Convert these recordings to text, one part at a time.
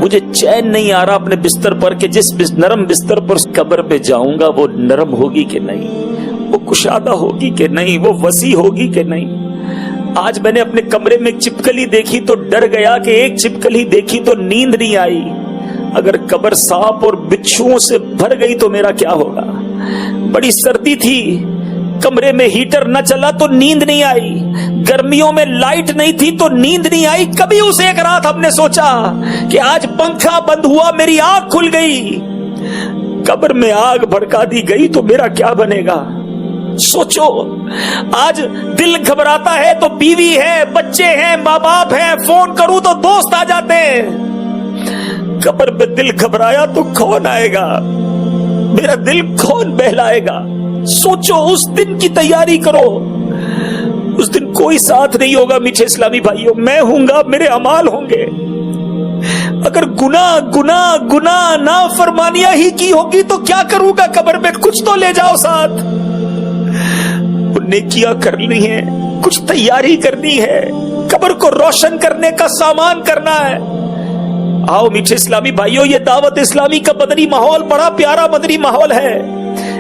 مجھے چین نہیں آ رہا اپنے بستر پر کہ جس نرم بستر پر قبر پہ جاؤں گا وہ نرم ہوگی کہ نہیں، وہ کشادہ ہوگی کہ نہیں، وہ وسیع ہوگی کہ نہیں۔ آج میں نے اپنے کمرے میں ایک چھپکلی دیکھی تو ڈر گیا کہ ایک چھپکلی دیکھی تو نیند نہیں آئی، اگر قبر سانپ اور بچھوؤں سے بھر گئی تو میرا کیا ہوگا۔ بڑی سردی تھی، کمرے میں ہیٹر نہ چلا تو نیند نہیں آئی، گرمیوں میں لائٹ نہیں تھی تو نیند نہیں آئی۔ کبھی اس ایک رات ہم نے سوچا کہ آج پنکھا بند ہوا میری آنکھ کھل گئی، قبر میں آگ بھڑکا دی گئی تو میرا کیا بنے گا۔ سوچو، آج دل گھبراتا ہے تو بیوی ہے، بچے ہیں، ماں باپ ہیں، فون کروں تو دوست آ جاتے ہیں۔ قبر پہ دل گھبرایا تو کون آئے گا، میرا دل کون بہلائے گا۔ سوچو، اس دن کی تیاری کرو، اس دن کوئی ساتھ نہیں ہوگا میٹھے اسلامی بھائیوں، میں ہوں گا، میرے اعمال ہوں گے۔ اگر گناہ نافرمانیاں ہی کی ہوگی تو کیا کروں گا قبر میں، کچھ تو لے جاؤ ساتھ، نیکیاں کرنی ہے، کچھ تیاری کرنی ہے، قبر کو روشن کرنے کا سامان کرنا ہے۔ آؤ میٹھے اسلامی بھائیوں، یہ دعوت اسلامی کا مدنی ماحول بڑا پیارا مدنی ماحول ہے۔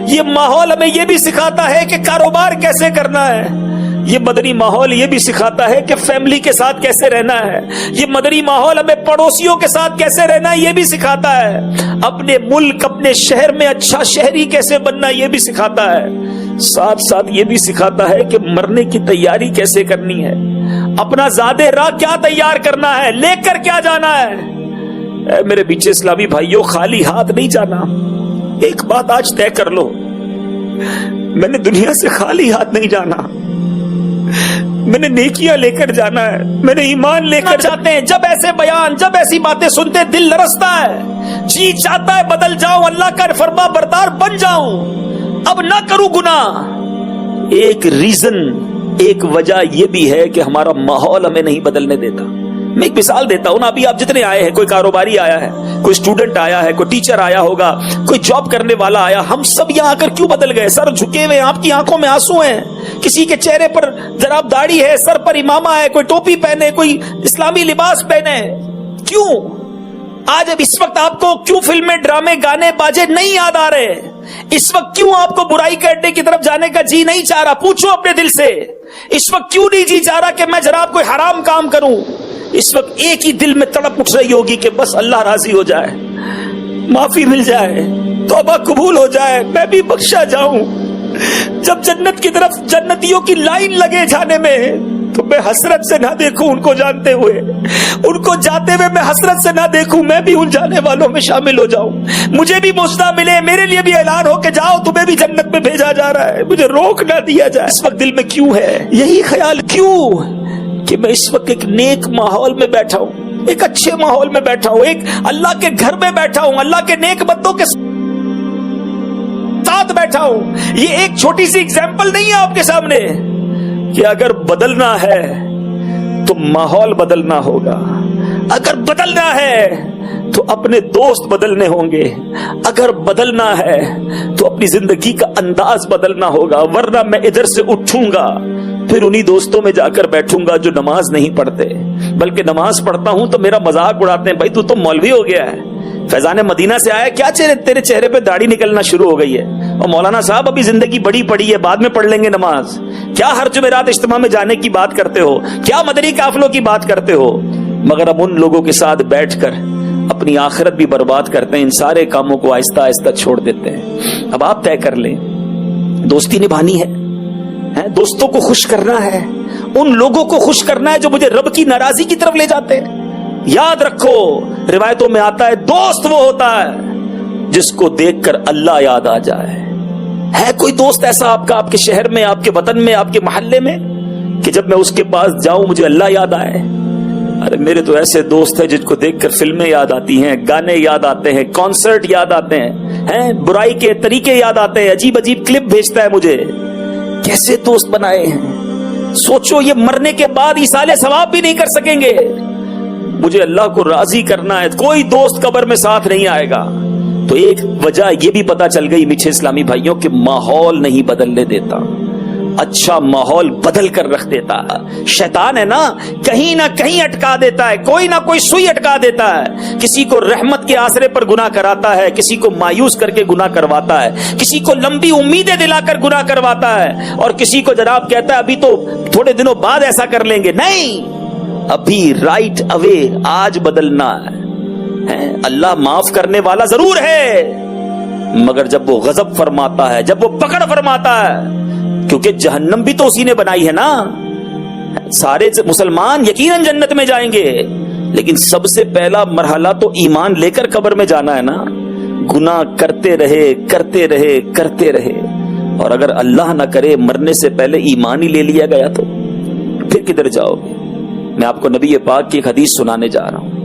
یہ ماحول ہمیں یہ بھی سکھاتا ہے کہ کاروبار کیسے کرنا ہے، یہ مدنی ماحول یہ بھی سکھاتا ہے کہ فیملی کے ساتھ کیسے رہنا ہے، یہ مدنی ماحول ہمیں پڑوسیوں کے ساتھ کیسے رہنا ہے یہ بھی سکھاتا ہے، اپنے ملک اپنے شہر میں اچھا شہری کیسے بننا یہ بھی سکھاتا ہے، ساتھ ساتھ یہ بھی سکھاتا ہے کہ مرنے کی تیاری کیسے کرنی ہے، اپنا زاد راہ کیا تیار کرنا ہے، لے کر کیا جانا ہے۔ اے میرے پیچھے اسلامی بھائیوں، خالی ہاتھ نہیں جانا۔ ایک بات آج طے کر لو، میں نے دنیا سے خالی ہاتھ نہیں جانا، میں نے نیکیاں لے کر جانا ہے، میں نے ایمان لے کر جاتے ہیں۔ جب ایسے بیان، جب ایسی باتیں سنتے دل لرزتا ہے، جی چاہتا ہے بدل جاؤں، اللہ کا فرما بردار بن جاؤں، اب نہ کروں گناہ۔ ایک ریزن، ایک وجہ یہ بھی ہے کہ ہمارا ماحول ہمیں نہیں بدلنے دیتا۔ میں ایک مثال دیتا ہوں نا، ابھی آپ جتنے آئے ہیں، کوئی کاروباری آیا ہے، کوئی اسٹوڈنٹ آیا ہے، کوئی ٹیچر آیا ہوگا، کوئی جاب کرنے والا آیا، ہم سب یہاں آ کر کیوں بدل گئے؟ سر جھکے ہوئے، آپ کی آنکھوں میں آنسو ہیں، کسی کے چہرے پر جناب داڑھی ہے، سر پر امامہ ہے، کوئی ٹوپی پہنے، کوئی اسلامی لباس پہنے، کیوں؟ آج اب اس وقت آپ کو کیوں فلمیں، ڈرامے، گانے، باجے نہیں یاد آ رہے؟ اس وقت کیوں آپ کو برائی کرنے کی طرف جانے کا جی نہیں چاہ رہا؟ پوچھو اپنے دل سے، اس وقت کیوں نہیں جی چاہ رہا کہ میں جناب کوئی حرام کام کروں؟ اس وقت ایک ہی دل میں تڑپ اٹھ رہی ہوگی کہ بس اللہ راضی ہو جائے، معافی مل جائے، توبہ قبول ہو جائے، میں بھی بخشا جاؤں۔ جب جنت کی طرف جنتیوں کی لائن لگے جانے میں تو میں حسرت سے نہ دیکھوں ان کو جانتے ہوئے، ان کو جاتے ہوئے میں حسرت سے نہ دیکھوں، میں بھی ان جانے والوں میں شامل ہو جاؤں، مجھے بھی موجودہ ملے، میرے لیے بھی اعلان ہو کہ جاؤ تمہیں بھی جنت میں بھیجا جا رہا ہے، مجھے روک نہ دیا جائے۔ اس وقت دل میں کیوں ہے یہی خیال، کیوں کہ میں اس وقت ایک نیک ماحول میں بیٹھا ہوں، ایک اچھے ماحول میں بیٹھا ہوں، ایک اللہ کے گھر میں بیٹھا ہوں، اللہ کے نیک بندوں کے ساتھ بیٹھا ہوں۔ یہ ایک چھوٹی سی اگزامپل نہیں ہے آپ کے سامنے کہ اگر بدلنا ہے تو ماحول بدلنا ہوگا، اگر بدلنا ہے تو اپنے دوست بدلنے ہوں گے، اگر بدلنا ہے تو اپنی زندگی کا انداز بدلنا ہوگا، ورنہ میں ادھر سے اٹھوں گا پھر انہی دوستوں میں جا کر بیٹھوں گا جو نماز نہیں پڑھتے، بلکہ نماز پڑھتا ہوں تو میرا مذاق اڑاتے ہیں، بھائی تو مولوی ہو گیا ہے، فیضان مدینہ سے آیا، کیا تیرے چہرے پہ داڑھی نکلنا شروع ہو گئی ہے، اور مولانا صاحب ابھی زندگی بڑی پڑی ہے، بعد میں پڑھ لیں گے نماز، کیا ہر جمعرات اجتماع میں جانے کی بات کرتے ہو، کیا مدنی قافلوں کی بات کرتے ہو؟ مگر ہم ان لوگوں کے ساتھ بیٹھ کر اپنی آخرت بھی برباد کرتے ہیں، ان سارے کاموں کو آہستہ آہستہ چھوڑ دیتے ہیں۔ اب آپ طے کر لیں، دوستی نبھانی ہے، دوستوں کو خوش کرنا ہے، ان لوگوں کو خوش کرنا ہے جو مجھے رب کی ناراضی کی طرف لے جاتے ہیں۔ یاد رکھو، روایتوں میں آتا ہے دوست وہ ہوتا ہے جس کو دیکھ کر اللہ یاد آ جائے۔ ہے کوئی دوست ایسا آپ کا، آپ کے شہر میں، آپ کے وطن میں، آپ کے محلے میں، کہ جب میں اس کے پاس جاؤں مجھے اللہ یاد آئے؟ ارے میرے تو ایسے دوست ہیں جن کو دیکھ کر فلمیں یاد آتی ہیں، گانے یاد آتے ہیں، کانسرٹ یاد آتے ہیں، برائی کے طریقے یاد آتے ہیں، عجیب عجیب کلپ بھیجتا ہے مجھے۔ کیسے دوست بنائے ہیں؟ سوچو، یہ مرنے کے بعد ایصال ثواب بھی نہیں کر سکیں گے۔ مجھے اللہ کو راضی کرنا ہے، کوئی دوست قبر میں ساتھ نہیں آئے گا۔ تو ایک وجہ یہ بھی پتا چل گئی میٹھے اسلامی بھائیوں کہ ماحول نہیں بدلنے دیتا، اچھا ماحول بدل کر رکھ دیتا ہے. شیطان ہے نا, کہیں نہ کہیں اٹکا دیتا ہے, کوئی نہ کوئی سوئی اٹکا دیتا ہے. کسی کو رحمت کے آسرے پر گناہ کراتا ہے, کسی کو مایوس کر کے گناہ کرواتا ہے, کسی کو لمبی امیدیں دلا کر گناہ کرواتا ہے, اور کسی کو جناب کہتا ہے ابھی تو تھوڑے دنوں بعد ایسا کر لیں گے. نہیں, ابھی رائٹ اوے, آج بدلنا ہے. اللہ معاف کرنے والا ضرور ہے, مگر جب وہ غضب فرماتا ہے, جب وہ پکڑ فرماتا ہے, کیونکہ جہنم بھی تو اسی نے بنائی ہے نا. سارے مسلمان یقیناً جنت میں جائیں گے, لیکن سب سے پہلا مرحلہ تو ایمان لے کر قبر میں جانا ہے نا. گناہ کرتے رہے کرتے رہے کرتے رہے, اور اگر اللہ نہ کرے مرنے سے پہلے ایمان ہی لے لیا گیا تو پھر کدھر جاؤ گے. میں آپ کو نبی پاک کی ایک حدیث سنانے جا رہا ہوں.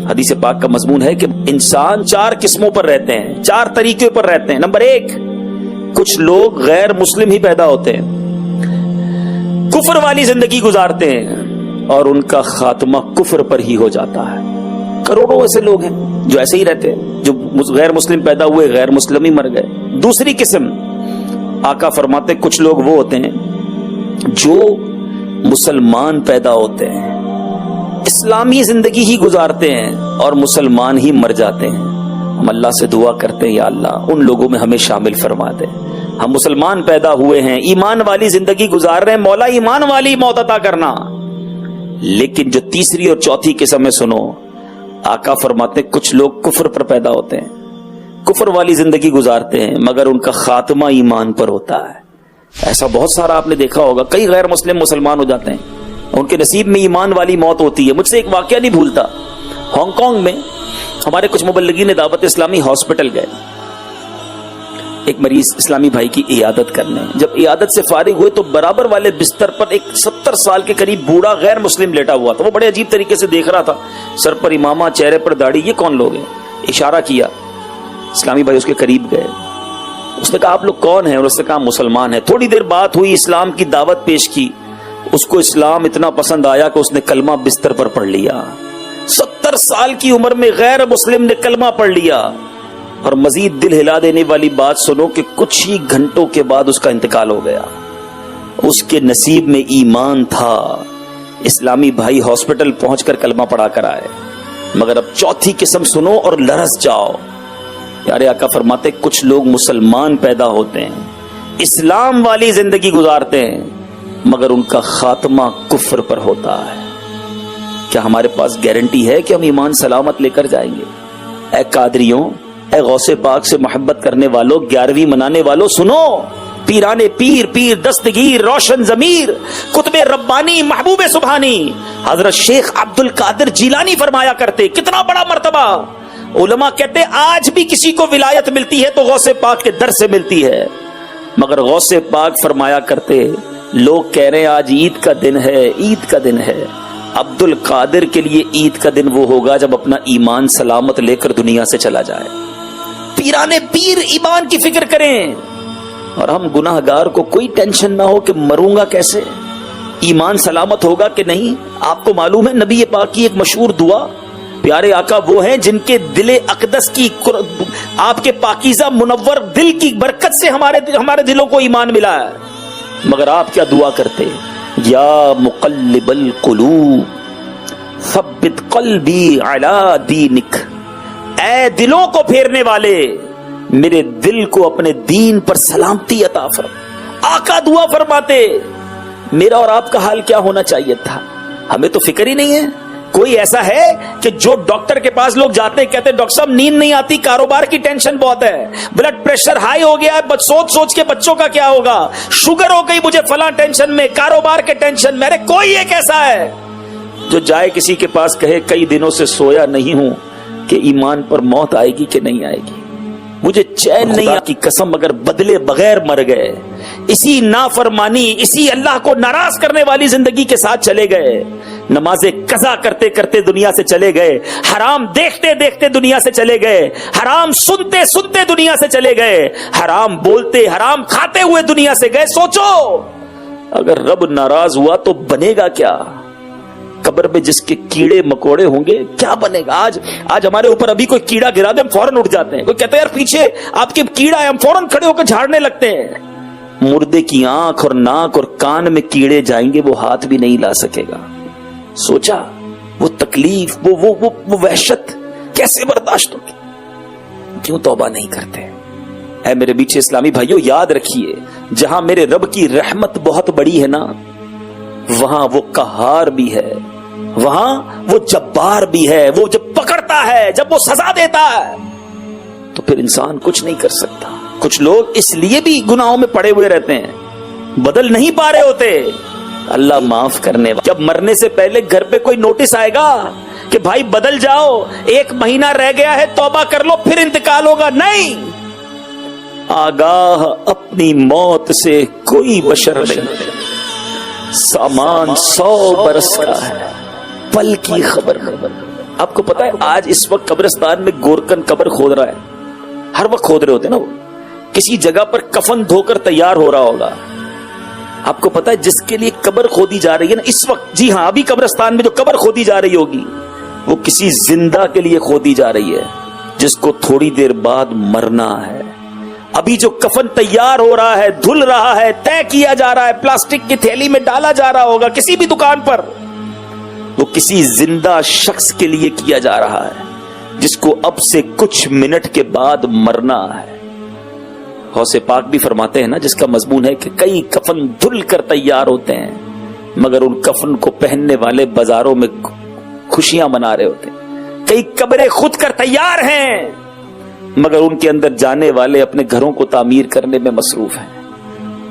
حدیث پاک کا مضمون ہے کہ انسان 4 قسموں پر رہتے ہیں, 4 طریقے پر رہتے ہیں. نمبر 1, کچھ لوگ غیر مسلم ہی پیدا ہوتے ہیں, کفر والی زندگی گزارتے ہیں, اور ان کا خاتمہ کفر پر ہی ہو جاتا ہے. کروڑوں ایسے لوگ ہیں جو ایسے ہی رہتے ہیں, جو غیر مسلم پیدا ہوئے غیر مسلم ہی مر گئے. دوسری قسم, آقا فرماتے کچھ لوگ وہ ہوتے ہیں جو مسلمان پیدا ہوتے ہیں, اسلامی زندگی ہی گزارتے ہیں, اور مسلمان ہی مر جاتے ہیں. ہم اللہ سے دعا کرتے ہیں یا اللہ ان لوگوں میں ہمیں شامل فرما دے. ہم مسلمان پیدا ہوئے ہیں, ایمان والی زندگی گزار رہے ہیں, مولا ایمان والی موت عطا کرنا. لیکن جو تیسری اور چوتھی قسم ہے سنو, آقا فرماتے کچھ لوگ کفر پر پیدا ہوتے ہیں, کفر والی زندگی گزارتے ہیں, مگر ان کا خاتمہ ایمان پر ہوتا ہے. ایسا بہت سارا آپ نے دیکھا ہوگا, کئی غیر مسلم مسلمان ہو جاتے ہیں, ان کے نصیب میں ایمان والی موت ہوتی ہے. مجھ سے ایک واقعہ نہیں بھولتا, ہانگ کانگ میں ہمارے کچھ مبلغین دعوت اسلامی ہاسپٹل گئے ایک مریض اسلامی بھائی کی عیادت کرنے. جب عیادت سے فارغ ہوئے تو برابر والے بستر پر ایک 70 سال کے قریب بوڑھا غیر مسلم لیٹا ہوا تھا. وہ بڑے عجیب طریقے سے دیکھ رہا تھا, سر پر امامہ, چہرے پر داڑھی. یہ کون لوگ ہیں؟ اشارہ کیا, اسلامی بھائی اس کے قریب گئے. اس نے کہا آپ لوگ کون ہیں؟ اور اس نے کہا مسلمان ہیں. تھوڑی دیر بات ہوئی, اسلام کی دعوت پیش کی. اس کو اسلام اتنا پسند آیا کہ اس نے کلمہ بستر پر پڑھ لیا. 70 سال کی عمر میں غیر مسلم نے کلمہ پڑھ لیا. اور مزید دل ہلا دینے والی بات سنو کہ کچھ ہی گھنٹوں کے بعد اس کا انتقال ہو گیا. اس کے نصیب میں ایمان تھا, اسلامی بھائی ہاسپٹل پہنچ کر کلمہ پڑھا کر آئے. مگر اب چوتھی قسم سنو اور لرز جاؤ. پیارے آقا فرماتے کچھ لوگ مسلمان پیدا ہوتے ہیں, اسلام والی زندگی گزارتے ہیں, مگر ان کا خاتمہ کفر پر ہوتا ہے. کیا ہمارے پاس گارنٹی ہے کہ ہم ایمان سلامت لے کر جائیں گے؟ اے قادریوں, اے غوث پاک سے محبت کرنے والوں, 11ویں منانے والوں, سنو. پیرانے پیر, پیر دستگیر, روشن ضمیر, قطب ربانی, محبوب سبحانی حضرت شیخ عبد القادر جیلانی فرمایا کرتے, کتنا بڑا مرتبہ. علماء کہتے آج بھی کسی کو ولایت ملتی ہے تو غوث پاک کے در سے ملتی ہے. مگر غوث پاک فرمایا کرتے لوگ کہہ رہے ہیں آج عید کا دن ہے, عید کا دن ہے. عبد القادر کے لیے عید کا دن وہ ہوگا جب اپنا ایمان سلامت لے کر دنیا سے چلا جائے. پیرانے پیر ایمان کی فکر کریں, اور ہم گناہ گار کو کوئی ٹینشن نہ ہو کہ مروں گا کیسے, ایمان سلامت ہوگا کہ نہیں. آپ کو معلوم ہے نبی پاک کی ایک مشہور دعا, پیارے آقا وہ ہیں جن کے دل اقدس کی, آپ کے پاکیزہ منور دل کی برکت سے ہمارے دلوں کو ایمان ملا ہے. مگر آپ کیا دعا کرتے, یا مقلب القلوب ثبت قلبی علی دینک, اے دلوں کو پھیرنے والے میرے دل کو اپنے دین پر سلامتی عطا فرما. آقا دعا فرماتے میرا اور آپ کا حال کیا ہونا چاہیے تھا, ہمیں تو فکر ہی نہیں ہے. کوئی ایسا ہے کہ جو ڈاکٹر کے پاس لوگ جاتے ہیں کہتے ہیں ڈاکٹر صاحب نیند نہیں آتی, کاروبار کی ٹینشن بہت ہے, بلڈ پریشر ہائی ہو گیا ہے, سوچ سوچ کے بچوں کا کیا ہوگا, شوگر ہو گئی مجھے فلاں ٹینشن میں, کاروبار کے ٹینشن میں. کوئی ایک ایسا ہے جو جائے کسی کے پاس کہے کئی دنوں سے سویا نہیں ہوں کہ ایمان پر موت آئے گی کہ نہیں آئے گی, مجھے چین نہیں کی قسم اگر بدلے بغیر مر گئے, اسی نافرمانی, اسی اللہ کو ناراض کرنے والی زندگی کے ساتھ چلے گئے, نمازیں قضا کرتے کرتے دنیا سے چلے گئے, حرام دیکھتے دیکھتے دنیا سے چلے گئے, حرام سنتے سنتے دنیا سے چلے گئے, حرام بولتے حرام کھاتے ہوئے دنیا سے گئے. سوچو اگر رب ناراض ہوا تو بنے گا کیا؟ قبر میں جس کے کیڑے مکوڑے ہوں گے کیا بنے گا؟ آج ہمارے اوپر ابھی کوئی کیڑا گرا دے ہم فوراً اٹھ جاتے ہیں, کوئی کہتا ہے یار پیچھے آپ کے کیڑا ہے, ہم فوراً کھڑے ہو کر جھاڑنے لگتے ہیں. مردے کی آنکھ اور ناک اور کان میں کیڑے جائیں گے وہ ہاتھ بھی نہیں لا سکے گا. سوچا وہ تکلیف, وہ وحشت کیسے برداشت ہوگی؟ کیوں توبہ نہیں کرتے؟ اے میرے میٹھے اسلامی بھائیوں, یاد رکھیے جہاں میرے رب کی رحمت بہت بڑی ہے نا, وہاں وہ قہار بھی ہے, وہاں وہ جبار بھی ہے. وہ جب پکڑتا ہے, جب وہ سزا دیتا ہے, تو پھر انسان کچھ نہیں کر سکتا. کچھ لوگ اس لیے بھی گناہوں میں پڑے ہوئے رہتے ہیں, بدل نہیں پا رہے ہوتے. اللہ معاف کرنے والا. جب مرنے سے پہلے گھر پہ کوئی نوٹس آئے گا کہ بھائی بدل جاؤ, 1 مہینہ رہ گیا ہے, توبہ کر لو, پھر انتقال ہوگا, نہیں. آگاہ اپنی موت سے کوئی بشر نہیں, سامان 100 برس کا ہے, پل کی خبر نہیں. آپ کو پتا ہے آج اس وقت قبرستان میں گورکن قبر کھود رہا ہے, ہر وقت کھود رہے ہوتے نا, وہ کسی جگہ پر کفن دھو کر تیار ہو رہا ہوگا. آپ کو پتا ہے جس کے لیے قبر کھودی جا رہی ہے نا اس وقت, جی ہاں ابھی قبرستان میں جو قبر کھودی جا رہی ہوگی وہ کسی زندہ کے لیے کھودی جا رہی ہے جس کو تھوڑی دیر بعد مرنا ہے. ابھی جو کفن تیار ہو رہا ہے, دھل رہا ہے, طے کیا جا رہا ہے, پلاسٹک کی تھیلی میں ڈالا جا رہا ہوگا کسی بھی دکان پر, وہ کسی زندہ شخص کے لیے کیا جا رہا ہے جس کو اب سے کچھ منٹ کے بعد مرنا ہے. غوث پاک بھی فرماتے ہیں نا, جس کا مضمون ہے کہ کئی کفن دھل کر تیار ہوتے ہیں مگر ان کفن کو پہننے والے بازاروں میں خوشیاں منا رہے ہوتے ہیں. کئی قبریں خود کر تیار ہیں مگر ان کے اندر جانے والے اپنے گھروں کو تعمیر کرنے میں مصروف ہیں.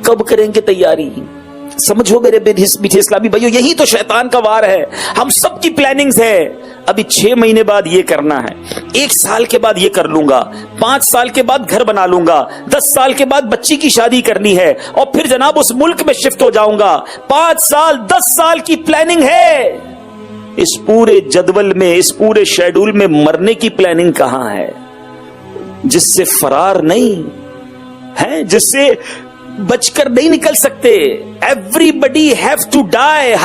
کب کریں گے تیاری؟ سمجھو میرے میٹھے اسلامی بھائیو, یہی تو شیطان کا وار ہے. ہم سب کی پلاننگز ہے, ابھی 6 مہینے بعد یہ کرنا ہے, 1 سال کے بعد یہ کر لوں گا, 5 سال کے بعد گھر بنا لوں گا, 10 سال کے بعد بچی کی شادی کرنی ہے, اور پھر جناب اس ملک میں شفٹ ہو جاؤں گا. 5 سال 10 سال کی پلاننگ ہے. اس پورے جدول میں, اس پورے شیڈول میں مرنے کی پلاننگ کہاں ہے؟ جس سے فرار نہیں ہے, جس سے بچ کر نہیں نکل سکتے. Everybody have to dye.